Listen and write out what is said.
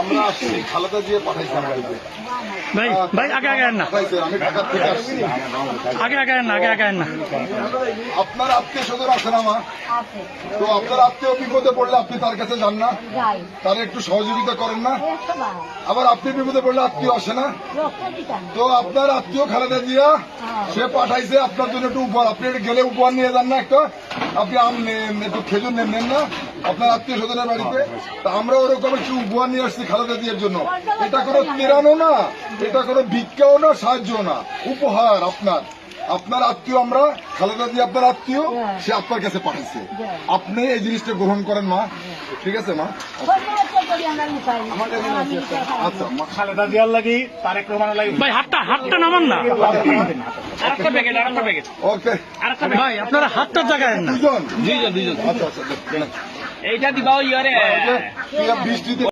আমরা আসছি খালেদা জিয়া পাঠাইছি আমাদেরকে। ভাই ভাই আগে আগে আন না, পাঠাইছে, আমি ঢাকা থেকে আসছি। আগে আগে আন না, আগে আগে আন না। আপনার আত্মীয় স্বজন আছে না মা? আছে তো আপনার আত্মীয় বিপদে পড়লে আপনি তার কাছে যান না? যাই তার একটু সহযোগিতা করেন না? একবার আবার আপনি বিপদে পড়লে আত্মীয় আসে না? রক্ত দিতাম তো আপনার আত্মীয় খালেদা জিয়া সে পাঠাইছে আপনার জন্য একটু উপহার। আপনি একটু গেলে উপহার নিয়ে যান না একটা? আপনি আম নেন, একটু খেজুর নেন না আপনার আত্মীয় স্বজনের বাড়িতে? তা আমরা ওরকম একটু উপহার নিয়ে আসছি খালেদা জিয়ার জন্য। এটা কোনো তেরানো না, এটা কোনো ভিক্ষাও না, সাহায্য না, উপহার আপনার। আপনার আত্মীয় আমরা, খালেদা জিয়া আপনার আত্মীয়, সে আপনার কাছে পাঠাইছে। আপনি এই জিনিসটা গ্রহণ করেন মা, ঠিক আছে মা? আচ্ছা মা। খালেদা জিয়ার লাগি তারেক রহমানের লাগি ভাই হাতটা নামান না। আরেকটা প্যাকেট ওকে ভাই আপনারা হাতটা জায়গায় আন না। দুজন। আচ্ছা আচ্ছা দেন। এইটা দিবাও ইয়ারে বৃষ্টিতে